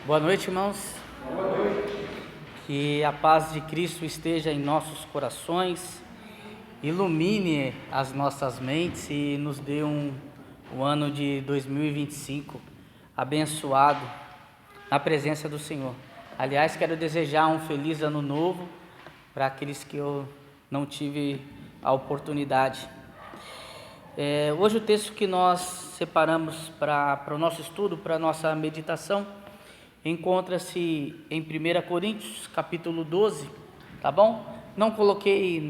Boa noite, irmãos. Boa noite. Que a paz de Cristo esteja em nossos corações, ilumine as nossas mentes e nos dê um ano de 2025 abençoado na presença do Senhor. Aliás, quero desejar um feliz ano novo para aqueles que eu não tive a oportunidade. Hoje o texto que nós separamos para o nosso estudo, para a nossa meditação, encontra-se em 1 Coríntios, capítulo 12, tá bom? Não coloquei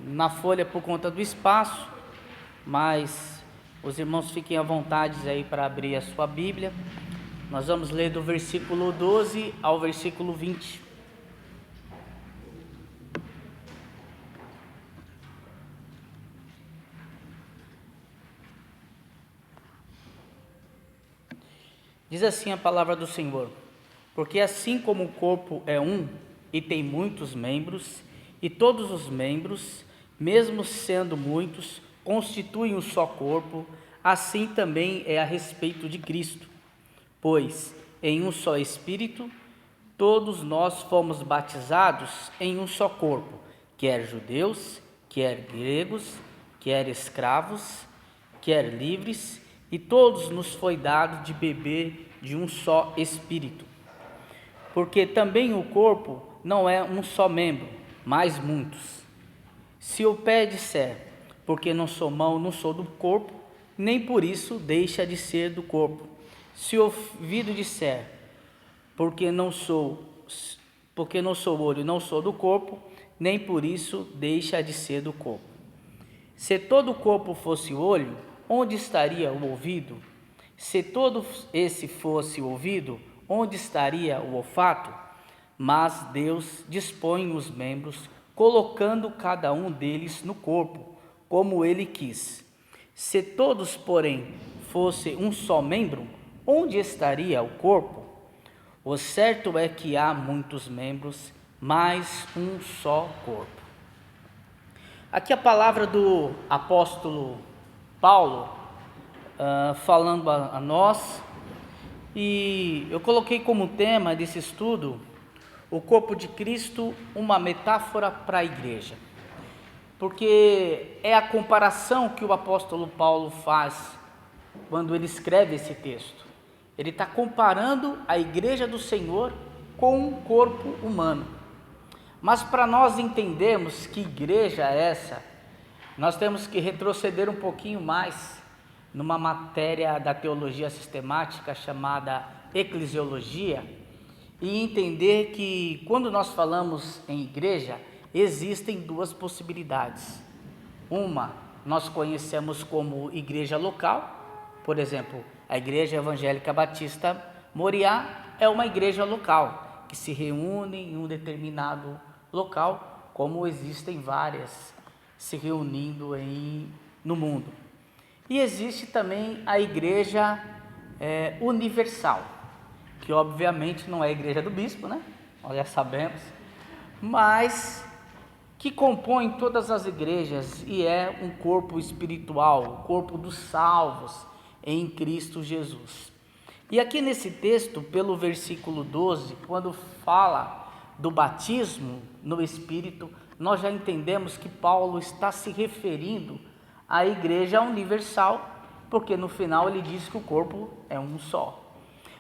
na folha por conta do espaço, mas os irmãos fiquem à vontade aí para abrir a sua Bíblia. Nós vamos ler do versículo 12 ao versículo 20. Diz assim a palavra do Senhor: porque assim como o corpo é um e tem muitos membros, e todos os membros, mesmo sendo muitos, constituem um só corpo, assim também é a respeito de Cristo. Pois em um só Espírito, todos nós fomos batizados em um só corpo, quer judeus, quer gregos, quer escravos, quer livres, e todos nos foi dado de beber de um só Espírito. Porque também o corpo não é um só membro, mas muitos. Se o pé disser, porque não sou mão, não sou do corpo, nem por isso deixa de ser do corpo. Se o ouvido disser, porque não sou olho, não sou do corpo, nem por isso deixa de ser do corpo. Se todo o corpo fosse olho, onde estaria o ouvido? Se todo esse fosse o ouvido, onde estaria o olfato? Mas Deus dispõe os membros, colocando cada um deles no corpo, como Ele quis. Se todos, porém, fosse um só membro, onde estaria o corpo? O certo é que há muitos membros, mas um só corpo. Aqui a palavra do apóstolo Paulo, falando a nós, e eu coloquei como tema desse estudo o corpo de Cristo, uma metáfora para a igreja, porque é a comparação que o apóstolo Paulo faz quando ele escreve esse texto. Ele está comparando a igreja do Senhor com um corpo humano. Mas para nós entendermos que igreja é essa, nós temos que retroceder um pouquinho mais numa matéria da teologia sistemática chamada eclesiologia, e entender que quando nós falamos em igreja, existem duas possibilidades. Uma, nós conhecemos como igreja local, por exemplo, a Igreja Evangélica Batista Moriá é uma igreja local, que se reúne em um determinado local, como existem várias se reunindo no mundo. E existe também a igreja universal, que obviamente não é a igreja do bispo, né? Nós já sabemos, mas que compõe todas as igrejas e é um corpo espiritual, o corpo dos salvos em Cristo Jesus. E aqui nesse texto, pelo versículo 12, quando fala do batismo no Espírito, nós já entendemos que Paulo está se referindo à igreja universal, porque no final ele diz que o corpo é um só.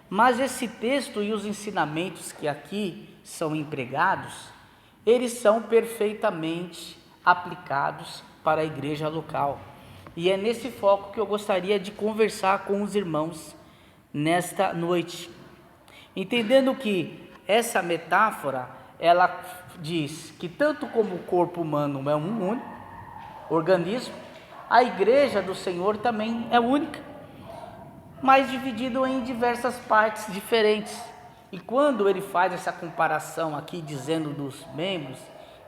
Mas esse texto e os ensinamentos que aqui são empregados, eles são perfeitamente aplicados para a igreja local. E é nesse foco que eu gostaria de conversar com os irmãos nesta noite. Entendendo que essa metáfora, ela diz que tanto como o corpo humano é um único organismo, a igreja do Senhor também é única, mas dividido em diversas partes diferentes. E quando ele faz essa comparação aqui, dizendo dos membros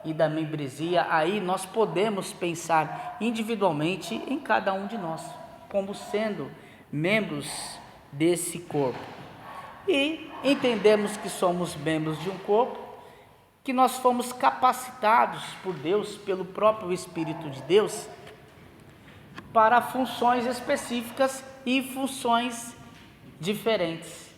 e da membresia, aí nós podemos pensar individualmente em cada um de nós, como sendo membros desse corpo. E entendemos que somos membros de um corpo, que nós fomos capacitados por Deus, pelo próprio Espírito de Deus, para funções específicas e funções diferentes.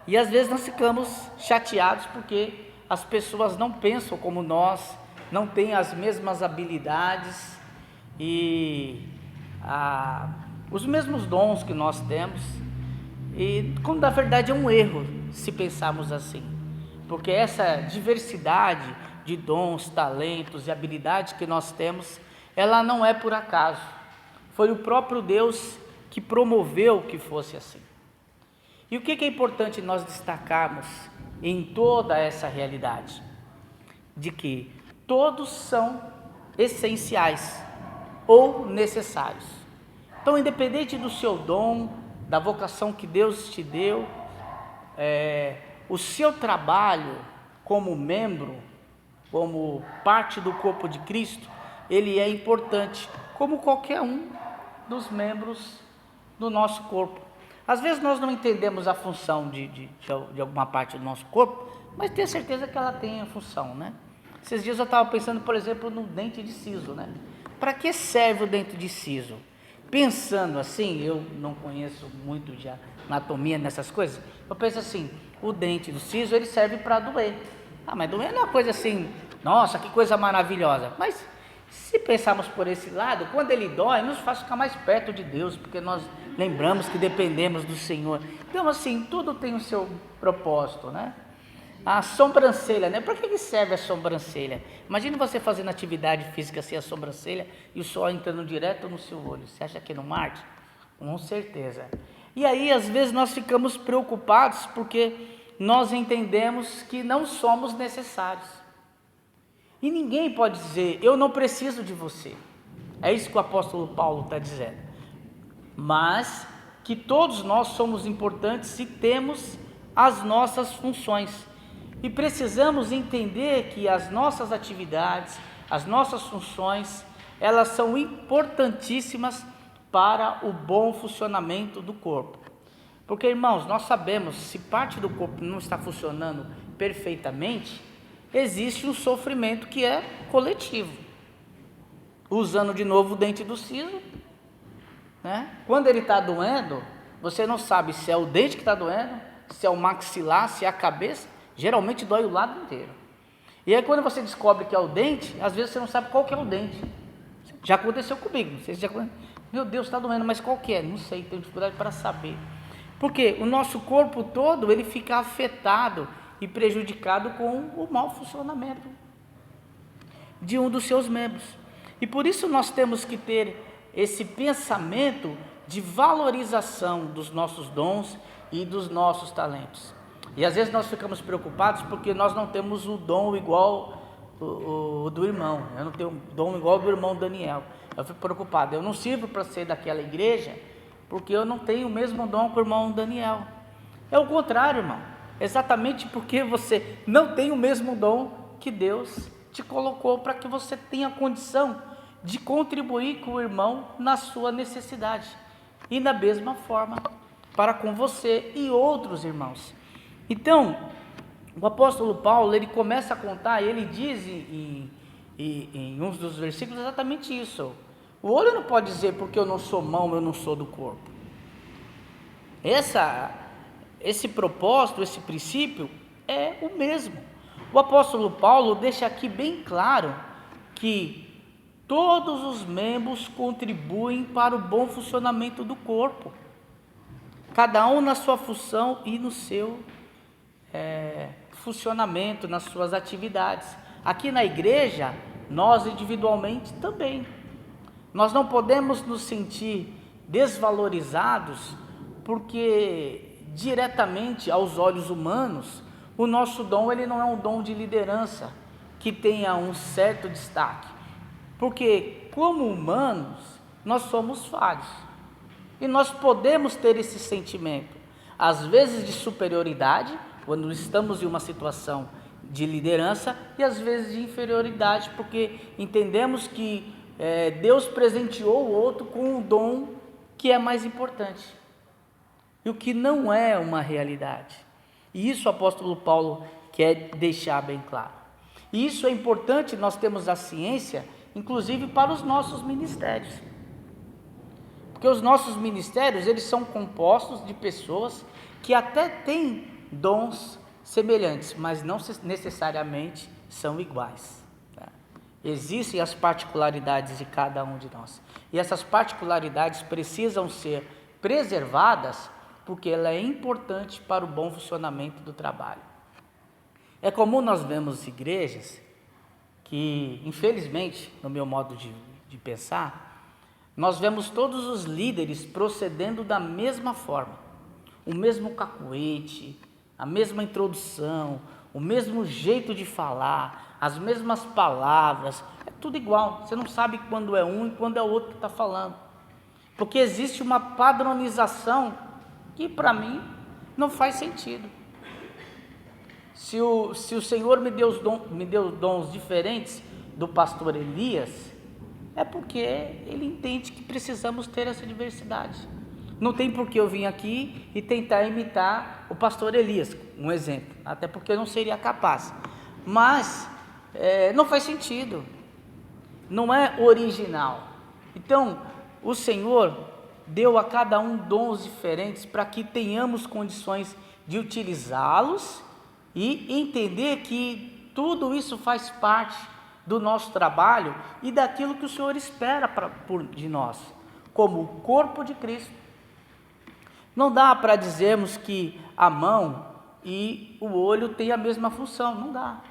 E às vezes nós ficamos chateados porque as pessoas não pensam como nós, não têm as mesmas habilidades e os mesmos dons que nós temos. E quando na verdade é um erro se pensarmos assim, porque essa diversidade de dons, talentos e habilidades que nós temos, ela não é por acaso. Foi o próprio Deus que promoveu que fosse assim. E o que é importante nós destacarmos em toda essa realidade? De que todos são essenciais ou necessários. Então, independente do seu dom, da vocação que Deus te deu, o seu trabalho como membro, como parte do corpo de Cristo, ele é importante, como qualquer um dos membros do nosso corpo. Às vezes nós não entendemos a função de alguma parte do nosso corpo, mas tenho certeza que ela tem a função, né? Esses dias eu estava pensando, por exemplo, no dente de siso, né? Para que serve o dente de siso? Pensando assim, eu não conheço muito de anatomia nessas coisas, eu penso assim, o dente do siso ele serve para doer. Mas doer não é uma coisa assim, nossa, que coisa maravilhosa. Mas se pensarmos por esse lado, quando ele dói, nos faz ficar mais perto de Deus, porque nós lembramos que dependemos do Senhor. Então assim, tudo tem o seu propósito, né? A sobrancelha, né? Para que serve a sobrancelha? Imagine você fazendo atividade física sem a sobrancelha e o sol entrando direto no seu olho. Você acha que não arde? Com certeza. E aí, às vezes, nós ficamos preocupados porque nós entendemos que não somos necessários. E ninguém pode dizer, eu não preciso de você. É isso que o apóstolo Paulo está dizendo. Mas que todos nós somos importantes e temos as nossas funções. E precisamos entender que as nossas atividades, as nossas funções, elas são importantíssimas para o bom funcionamento do corpo. Porque, irmãos, nós sabemos, se parte do corpo não está funcionando perfeitamente, existe um sofrimento que é coletivo. Usando de novo o dente do siso, né? Quando ele está doendo, você não sabe se é o dente que está doendo, se é o maxilar, se é a cabeça. Geralmente dói o lado inteiro. E aí quando você descobre que é o dente, às vezes você não sabe qual que é o dente. Já aconteceu comigo. Meu Deus, está doendo, mas qual que é? Não sei, tenho dificuldade para saber. Porque o nosso corpo todo, ele fica afetado e prejudicado com o mau funcionamento de um dos seus membros. E por isso nós temos que ter esse pensamento de valorização dos nossos dons e dos nossos talentos. E às vezes nós ficamos preocupados porque nós não temos o dom igual o do irmão. Eu não tenho o dom igual do irmão Daniel. Eu fico preocupado. Eu não sirvo para ser daquela igreja porque eu não tenho o mesmo dom que o irmão Daniel. É o contrário, irmão. Exatamente porque você não tem o mesmo dom que Deus te colocou para que você tenha condição de contribuir com o irmão na sua necessidade. E da mesma forma para com você e outros irmãos. Então, o apóstolo Paulo, ele começa a contar, ele diz em um dos versículos exatamente isso. O olho não pode dizer, porque eu não sou mão, eu não sou do corpo. Esse propósito, esse princípio é o mesmo. O apóstolo Paulo deixa aqui bem claro que todos os membros contribuem para o bom funcionamento do corpo. Cada um na sua função e no seu funcionamento, nas suas atividades. Aqui na igreja, nós individualmente também. Nós não podemos nos sentir desvalorizados porque diretamente aos olhos humanos, o nosso dom ele não é um dom de liderança que tenha um certo destaque. Porque como humanos, nós somos falhos. E nós podemos ter esse sentimento, às vezes de superioridade, quando estamos em uma situação de liderança, e às vezes de inferioridade, porque entendemos que Deus presenteou o outro com um dom que é mais importante, e o que não é uma realidade. E isso o apóstolo Paulo quer deixar bem claro. E isso é importante, nós temos a ciência, inclusive para os nossos ministérios. Porque os nossos ministérios, eles são compostos de pessoas que até têm dons semelhantes, mas não necessariamente são iguais. Existem as particularidades de cada um de nós. E essas particularidades precisam ser preservadas porque ela é importante para o bom funcionamento do trabalho. É comum nós vemos igrejas que, infelizmente, no meu modo de pensar, nós vemos todos os líderes procedendo da mesma forma. O mesmo cacuete, a mesma introdução, o mesmo jeito de falar, as mesmas palavras, é tudo igual. Você não sabe quando é um e quando é o outro que está falando. Porque existe uma padronização que para mim não faz sentido. Se o Senhor me deu dons diferentes do pastor Elias, é porque Ele entende que precisamos ter essa diversidade. Não tem por que eu vir aqui e tentar imitar o pastor Elias, um exemplo, até porque eu não seria capaz. Mas não faz sentido, não é original. Então, o Senhor deu a cada um dons diferentes para que tenhamos condições de utilizá-los e entender que tudo isso faz parte do nosso trabalho e daquilo que o Senhor espera de nós, como o corpo de Cristo. Não dá para dizermos que a mão e o olho têm a mesma função, não dá.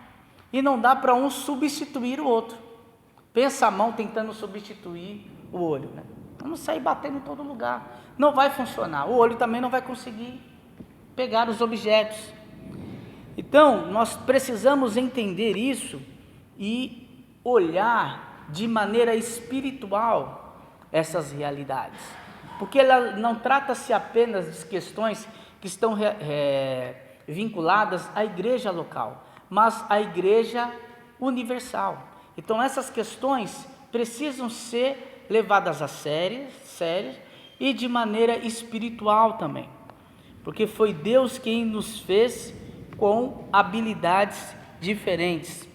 E não dá para um substituir o outro. Pensa a mão tentando substituir o olho, né? Vamos sair batendo em todo lugar, não vai funcionar. O olho também não vai conseguir pegar os objetos. Então, nós precisamos entender isso e olhar de maneira espiritual essas realidades, porque ela não trata-se apenas de questões que estão vinculadas à igreja local, mas à igreja universal. Então, essas questões precisam ser levadas a sério e de maneira espiritual também, porque foi Deus quem nos fez com habilidades diferentes.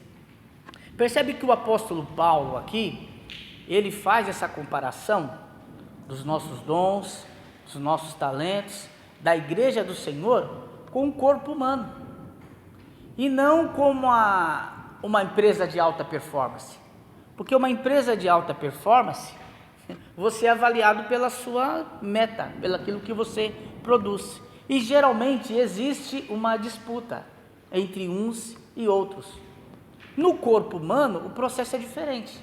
Percebe que o apóstolo Paulo aqui, ele faz essa comparação dos nossos dons, dos nossos talentos, da igreja do Senhor com o corpo humano, e não como uma empresa de alta performance, porque uma empresa de alta performance, você é avaliado pela sua meta, pelo aquilo que você produz. E geralmente existe uma disputa entre uns e outros. No corpo humano, o processo é diferente.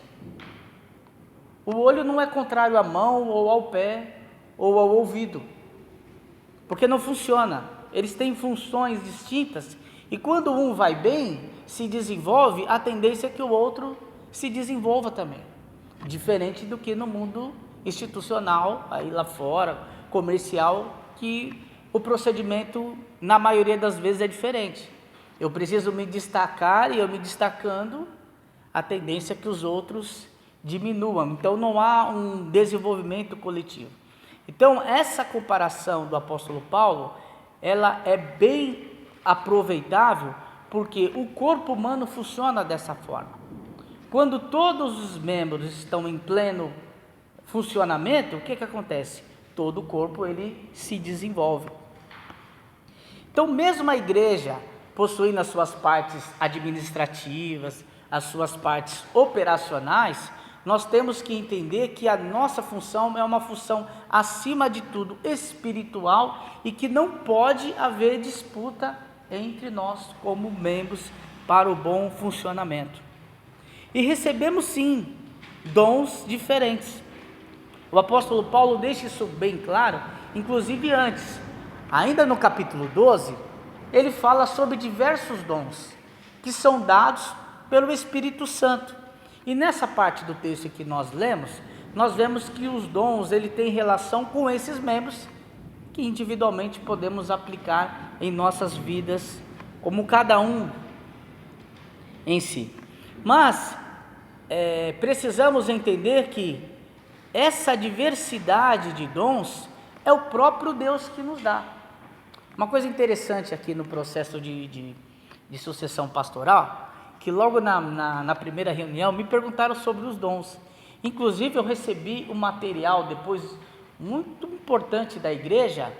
O olho não é contrário à mão, ou ao pé, ou ao ouvido, porque não funciona. Eles têm funções distintas, e quando um vai bem, se desenvolve, a tendência é que o outro se desenvolva também. Diferente do que no mundo institucional, aí lá fora, comercial, que o procedimento, na maioria das vezes, é diferente. Eu preciso me destacar, e eu me destacando, a tendência é que os outros diminuam. Então, não há um desenvolvimento coletivo. Então, essa comparação do apóstolo Paulo, ela é bem aproveitável, porque o corpo humano funciona dessa forma. Quando todos os membros estão em pleno funcionamento, o que acontece? Todo o corpo ele se desenvolve. Então, mesmo a igreja possuindo as suas partes administrativas, as suas partes operacionais, nós temos que entender que a nossa função é uma função, acima de tudo, espiritual, e que não pode haver disputa entre nós como membros para o bom funcionamento. E recebemos sim dons diferentes. O apóstolo Paulo deixa isso bem claro, inclusive antes, ainda no capítulo 12, ele fala sobre diversos dons que são dados pelo Espírito Santo. E nessa parte do texto que nós lemos, nós vemos que os dons ele tem relação com esses membros que individualmente podemos aplicar em nossas vidas, como cada um em si. Mas precisamos entender que essa diversidade de dons é o próprio Deus que nos dá. Uma coisa interessante aqui no processo de sucessão pastoral, que logo na primeira reunião me perguntaram sobre os dons. Inclusive eu recebi um material depois muito importante da igreja,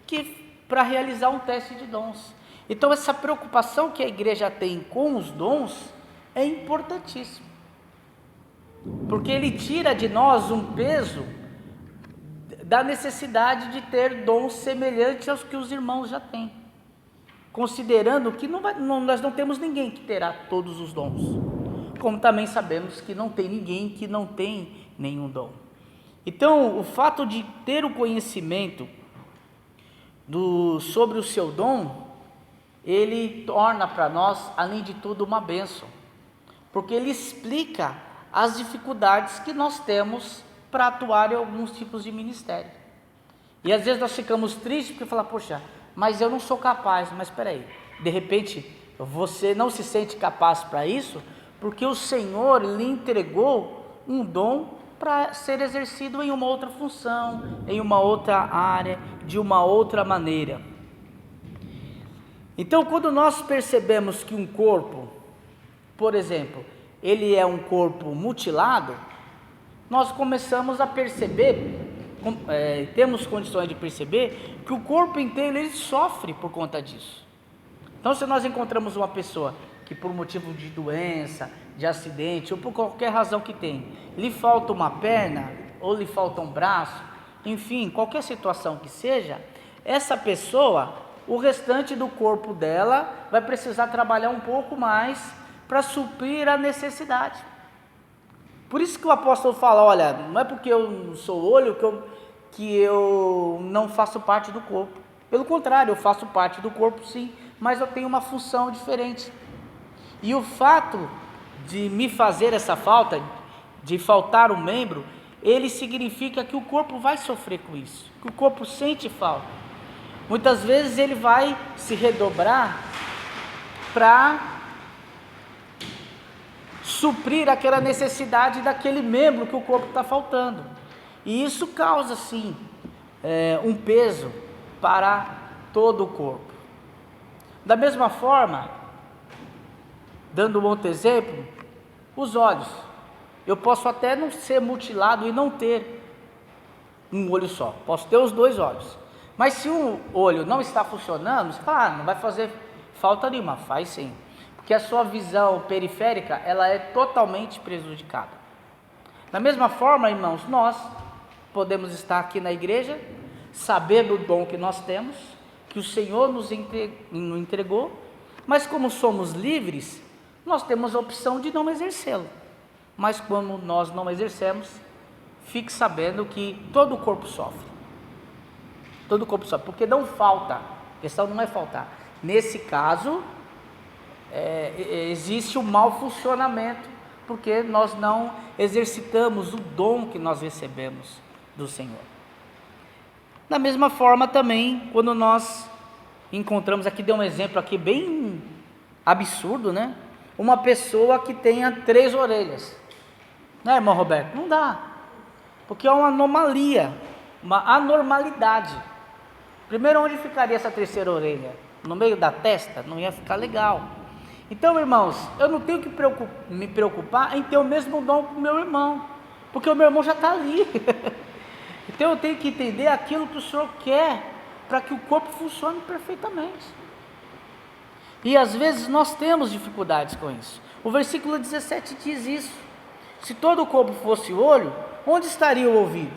que para realizar um teste de dons. Então essa preocupação que a igreja tem com os dons é importantíssima, porque ele tira de nós um peso da necessidade de ter dons semelhantes aos que os irmãos já têm, considerando que nós não temos ninguém que terá todos os dons, como também sabemos que não tem ninguém que não tem nenhum dom. Então o fato de ter o conhecimento sobre o seu dom, ele torna para nós, além de tudo, uma bênção, porque ele explica as dificuldades que nós temos para atuar em alguns tipos de ministério. E às vezes nós ficamos tristes porque falamos, poxa, mas eu não sou capaz. Mas espera aí, de repente você não se sente capaz para isso, porque o Senhor lhe entregou um dom para ser exercido em uma outra função, em uma outra área, de uma outra maneira. Então, quando nós percebemos que um corpo, por exemplo, ele é um corpo mutilado, nós começamos a perceber, temos condições de perceber, que o corpo inteiro ele sofre por conta disso. Então, se nós encontramos uma pessoa que por motivo de doença, de acidente, ou por qualquer razão que tem, lhe falta uma perna, ou lhe falta um braço, enfim, qualquer situação que seja, essa pessoa, o restante do corpo dela vai precisar trabalhar um pouco mais para suprir a necessidade. Por isso que o apóstolo fala, olha, não é porque eu sou olho que eu não faço parte do corpo. Pelo contrário, eu faço parte do corpo sim, mas eu tenho uma função diferente. E o fato de me fazer essa falta, de faltar um membro, ele significa que o corpo vai sofrer com isso, que o corpo sente falta. Muitas vezes ele vai se redobrar para suprir aquela necessidade daquele membro que o corpo está faltando. E isso causa sim um peso para todo o corpo. Da mesma forma, dando um outro exemplo, os olhos. Eu posso até não ser mutilado e não ter um olho só, posso ter os dois olhos. Mas se um olho não está funcionando, você fala, não vai fazer falta nenhuma. Faz sim, porque a sua visão periférica, ela é totalmente prejudicada. Da mesma forma, irmãos, nós podemos estar aqui na igreja, saber do dom que nós temos, que o Senhor nos entregou, mas como somos livres, nós temos a opção de não exercê-lo. Mas quando nós não exercemos, fique sabendo que todo o corpo sofre. Todo o corpo sofre, porque não falta, a questão não é faltar. Nesse caso, existe um mau funcionamento, porque nós não exercitamos o dom que nós recebemos do Senhor. Da mesma forma também, quando nós encontramos, aqui dei um exemplo aqui bem absurdo, né? Uma pessoa que tenha 3 orelhas, né, irmão Roberto? Não dá, porque é uma anomalia, uma anormalidade. Primeiro, onde ficaria essa 3ª orelha? No meio da testa? Não ia ficar legal. Então, irmãos, eu não tenho que me preocupar em ter o mesmo dom que o meu irmão, porque o meu irmão já está ali. Então eu tenho que entender aquilo que o Senhor quer, para que o corpo funcione perfeitamente. E às vezes nós temos dificuldades com isso. O versículo 17 diz isso. Se todo o corpo fosse olho, onde estaria o ouvido?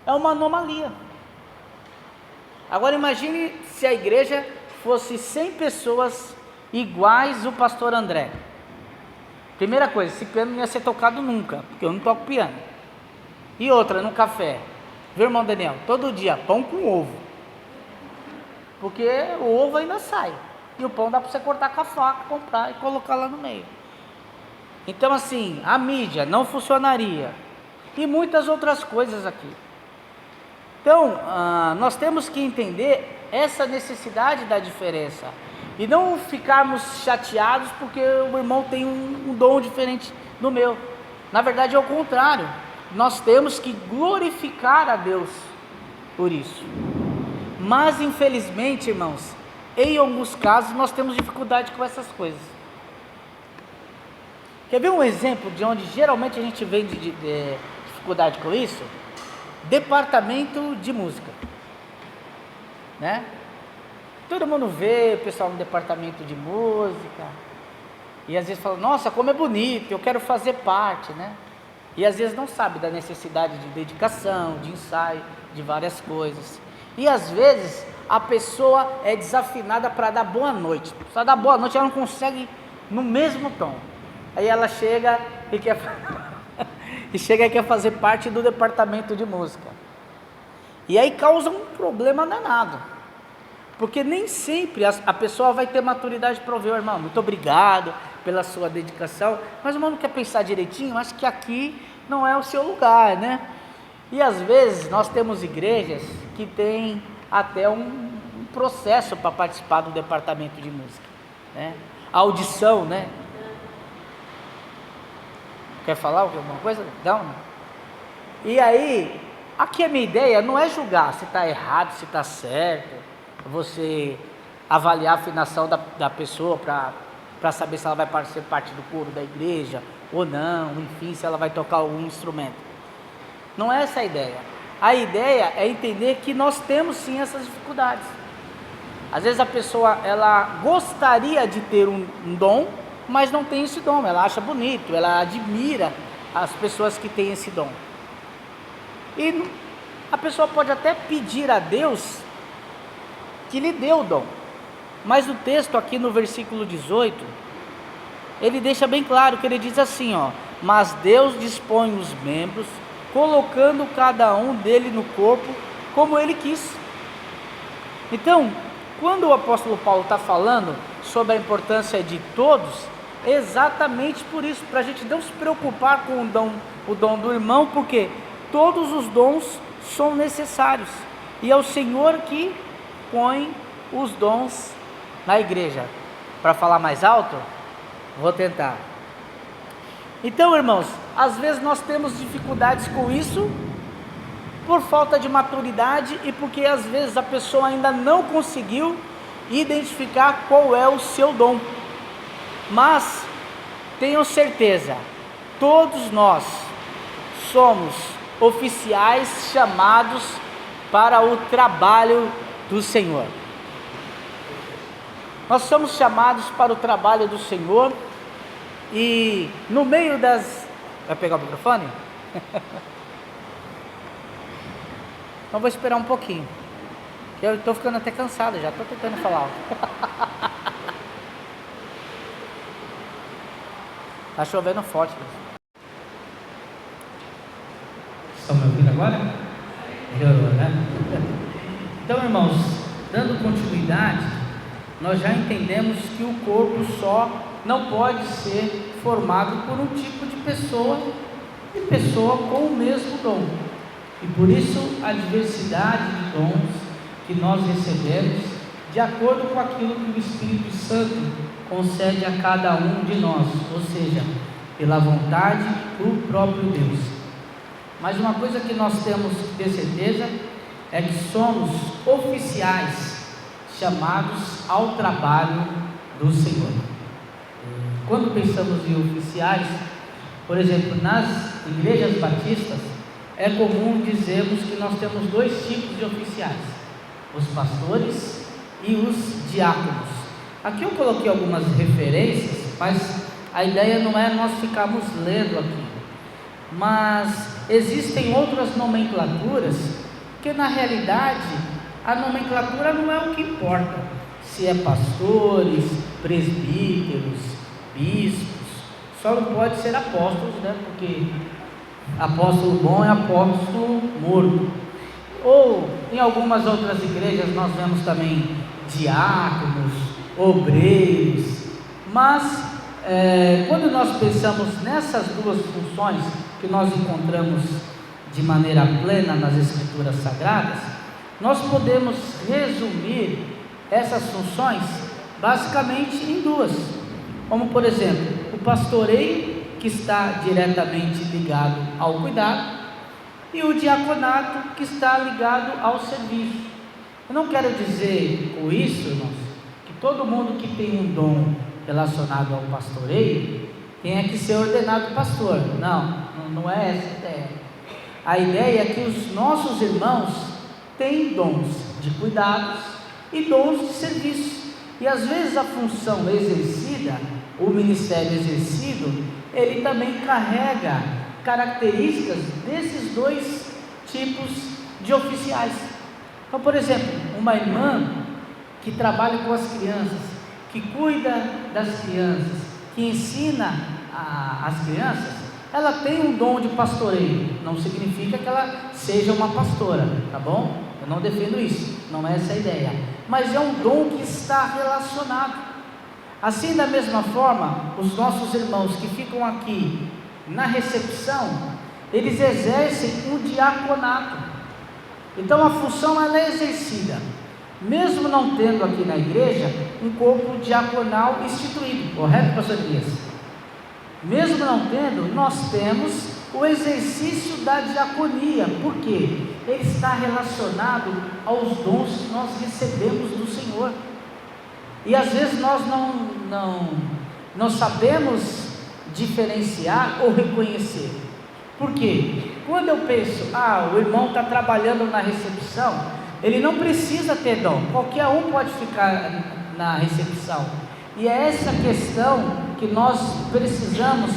É uma anomalia. Agora imagine se a igreja fosse 100 pessoas iguais o pastor André. Primeira coisa, esse piano não ia ser tocado nunca, porque eu não toco piano. E outra, no café, viu, irmão Daniel? Todo dia, pão com ovo, porque o ovo ainda sai, e o pão dá para você cortar com a faca, comprar e colocar lá no meio. Então assim, a mídia não funcionaria, e muitas outras coisas aqui. Então, nós temos que entender essa necessidade da diferença, e não ficarmos chateados porque o irmão tem um dom diferente do meu. Na verdade é o contrário, nós temos que glorificar a Deus por isso. Mas infelizmente, irmãos, em alguns casos nós temos dificuldade com essas coisas. Quer ver um exemplo de onde geralmente a gente vem de dificuldade com isso? Departamento de música. né? Todo mundo vê o pessoal no departamento de música, e às vezes fala, nossa, como é bonito, eu quero fazer parte, né? E às vezes não sabe da necessidade de dedicação, de ensaio, de várias coisas. E às vezes a pessoa é desafinada para dar boa noite. Só dar boa noite, ela não consegue no mesmo tom. Aí ela chega e quer fazer parte do departamento de música. E aí causa um problema danado. Porque nem sempre a pessoa vai ter maturidade para ouvir, irmão, muito obrigado pela sua dedicação, mas o irmão não quer pensar direitinho, acho que aqui não é o seu lugar, né? E às vezes nós temos igrejas que tem até um processo para participar do departamento de música, né? A audição, né? Quer falar alguma coisa? Não. E aí, aqui a minha ideia não é julgar se está errado, se está certo, você avaliar a afinação da pessoa para saber se ela vai ser parte do coro da igreja ou não, enfim, se ela vai tocar algum instrumento. Não é essa a ideia. A ideia é entender que nós temos sim essas dificuldades. Às vezes a pessoa, ela gostaria de ter um dom, mas não tem esse dom, ela acha bonito, ela admira as pessoas que têm esse dom. E a pessoa pode até pedir a Deus que lhe dê o dom, mas o texto aqui no versículo 18, ele deixa bem claro que ele diz assim, ó: mas Deus dispõe os membros, colocando cada um dele no corpo como ele quis. Então, quando o apóstolo Paulo está falando sobre a importância de todos, é exatamente por isso, para a gente não se preocupar com o dom do irmão, porque todos os dons são necessários, e é o Senhor que põe os dons na igreja. Para falar mais alto, vou tentar. Então, irmãos, às vezes nós temos dificuldades com isso, por falta de maturidade e porque às vezes a pessoa ainda não conseguiu identificar qual é o seu dom. Mas tenham certeza, todos nós somos oficiais chamados para o trabalho do Senhor. Nós somos chamados para o trabalho do Senhor, e no meio das... Vai pegar o microfone? Então vou esperar um pouquinho, eu estou ficando até cansado, já estou tentando falar alto. Está chovendo forte. Estão me ouvindo agora? Melhorou, né? Então, irmãos, dando continuidade, nós já entendemos que o corpo só não pode ser formado por um tipo de pessoa e pessoa com o mesmo dom. E por isso a diversidade de dons que nós recebemos, de acordo com aquilo que o Espírito Santo concede a cada um de nós, ou seja, pela vontade do próprio Deus. Mas uma coisa que nós temos que ter certeza é que somos oficiais chamados ao trabalho do Senhor. Quando pensamos em oficiais, por exemplo, nas igrejas batistas, é comum dizermos que nós temos dois tipos de oficiais: os pastores e os diáconos. Aqui eu coloquei algumas referências, mas a ideia não é nós ficarmos lendo aqui, mas existem outras nomenclaturas, que na realidade a nomenclatura não é o que importa, se é pastores, presbíteros, bispos, só não pode ser apóstolos, né? Porque apóstolo bom é apóstolo morto. Ou em algumas outras igrejas nós vemos também diáconos, obreiros, mas quando nós pensamos nessas duas funções que nós encontramos de maneira plena nas Escrituras Sagradas, nós podemos resumir essas funções basicamente em duas, como por exemplo, o pastoreio, que está diretamente ligado ao cuidado, e o diaconato, que está ligado ao serviço. Eu não quero dizer com isso, irmãos, que todo mundo que tem um dom relacionado ao pastoreio tenha que ser ordenado pastor. Não é essa a ideia. A ideia é que os nossos irmãos têm dons de cuidados e dons de serviço. E às vezes a função exercida, o ministério exercido, ele também carrega características desses dois tipos de oficiais. Então, por exemplo, uma irmã que trabalha com as crianças, que cuida das crianças, que ensina as crianças, ela tem um dom de pastoreio. Não significa que ela seja uma pastora, tá bom? Eu não defendo isso, não é essa a ideia, mas é um dom que está relacionado. Assim, da mesma forma, os nossos irmãos que ficam aqui na recepção, eles exercem um diaconato. Então a função ela é exercida, mesmo não tendo aqui na igreja um corpo diaconal instituído, correto, pastor Elias? Mesmo não tendo, nós temos o exercício da diaconia. Por quê? Ele está relacionado aos dons que nós recebemos do Senhor. E às vezes nós não sabemos diferenciar ou reconhecer. Por quê? Quando eu penso, o irmão está trabalhando na recepção, ele não precisa ter dom, qualquer um pode ficar na recepção. E é essa questão que nós precisamos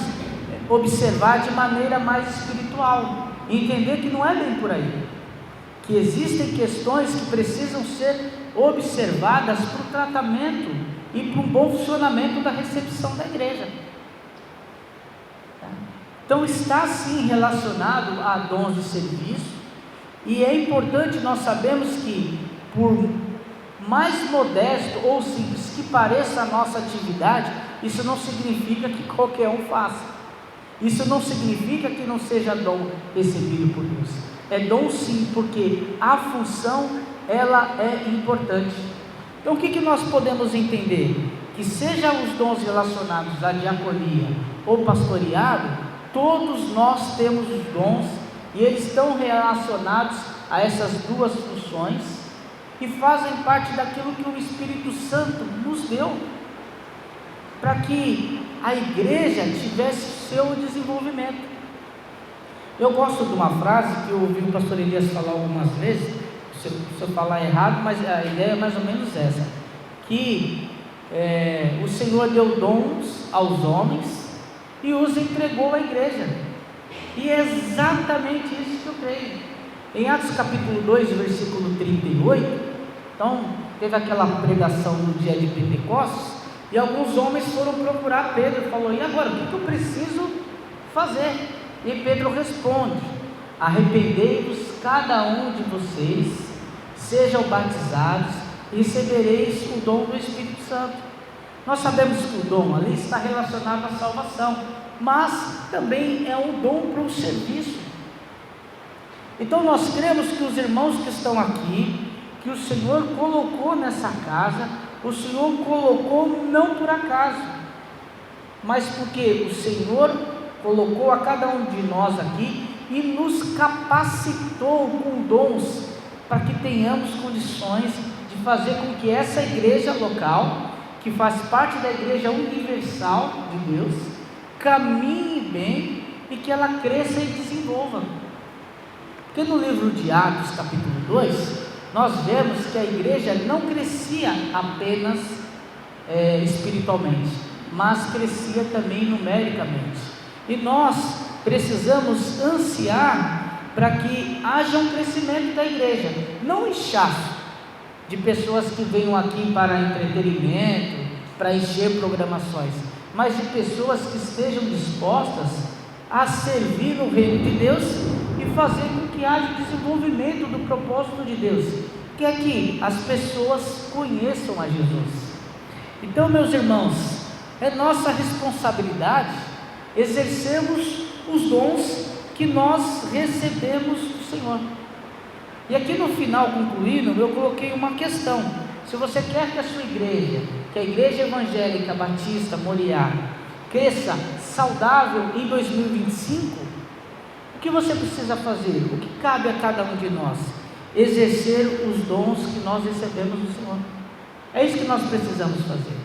observar de maneira mais espiritual, e entender que não é bem por aí, que existem questões que precisam ser observadas para o tratamento e para um bom funcionamento da recepção da igreja. Então está sim relacionado a dons de serviço, e é importante nós sabermos que, por mais modesto ou simples que pareça a nossa atividade, isso não significa que qualquer um faça. Isso não significa que não seja dom recebido por Deus. É dom sim, porque a função ela é importante. Então o que nós podemos entender? Que seja os dons relacionados à diaconia ou pastoreado, todos nós temos os dons e eles estão relacionados a essas duas funções e fazem parte daquilo que o Espírito Santo nos deu para que a igreja tivesse seu desenvolvimento. Eu gosto de uma frase que eu ouvi o pastor Elias falar algumas vezes, se eu falar errado, mas a ideia é mais ou menos essa, que o Senhor deu dons aos homens e os entregou à igreja, e é exatamente isso que eu creio. Em Atos capítulo 2, versículo 38, então teve aquela pregação no dia de Pentecostes, e alguns homens foram procurar Pedro e falou: e agora, o que eu preciso fazer? E Pedro responde: arrependei-vos cada um de vocês, sejam batizados e recebereis o dom do Espírito Santo. Nós sabemos que o dom ali está relacionado à salvação, mas também é um dom para o serviço. Então nós cremos que os irmãos que estão aqui, que o Senhor colocou nessa casa, o Senhor colocou não por acaso, mas porque o Senhor colocou a cada um de nós aqui e nos capacitou com dons para que tenhamos condições de fazer com que essa igreja local, que faz parte da igreja universal de Deus, caminhe bem e que ela cresça e desenvolva. Porque no livro de Atos capítulo 2, nós vemos que a igreja não crescia apenas espiritualmente, mas crescia também numericamente. E nós precisamos ansiar para que haja um crescimento da igreja, não um inchaço de pessoas que venham aqui para entretenimento, para encher programações, mas de pessoas que estejam dispostas a servir no reino de Deus e fazer com que haja desenvolvimento do propósito de Deus, que é que as pessoas conheçam a Jesus. Então, meus irmãos, é nossa responsabilidade exercermos os dons que nós recebemos do Senhor. E aqui no final, concluindo, eu coloquei uma questão: se você quer que a sua igreja, que a Igreja Evangélica Batista Moriá, cresça saudável em 2025, o que você precisa fazer? O que cabe a cada um de nós? Exercer os dons que nós recebemos do Senhor. É isso que nós precisamos fazer.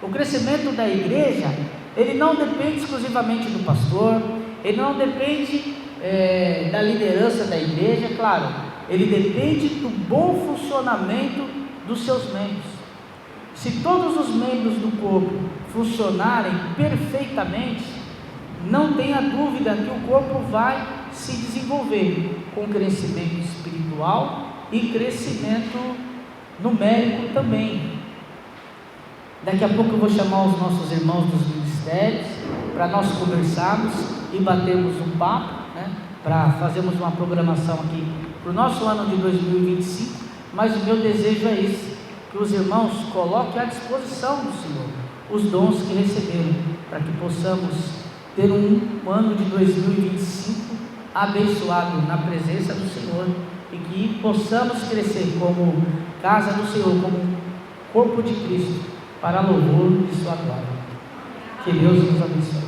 O crescimento da igreja, ele não depende exclusivamente do pastor, ele não depende da liderança da igreja. Claro, ele depende do bom funcionamento dos seus membros. Se todos os membros do corpo funcionarem perfeitamente, não tenha dúvida que o corpo vai se desenvolver com crescimento espiritual e crescimento numérico também. Daqui a pouco eu vou chamar os nossos irmãos dos ministérios para nós conversarmos e batermos um papo, para fazermos uma programação aqui para o nosso ano de 2025, mas o meu desejo é esse, que os irmãos coloquem à disposição do Senhor os dons que receberam, para que possamos ter um ano de 2025 abençoado na presença do Senhor, e que possamos crescer como casa do Senhor, como corpo de Cristo, para louvor de sua glória. Que Deus nos abençoe.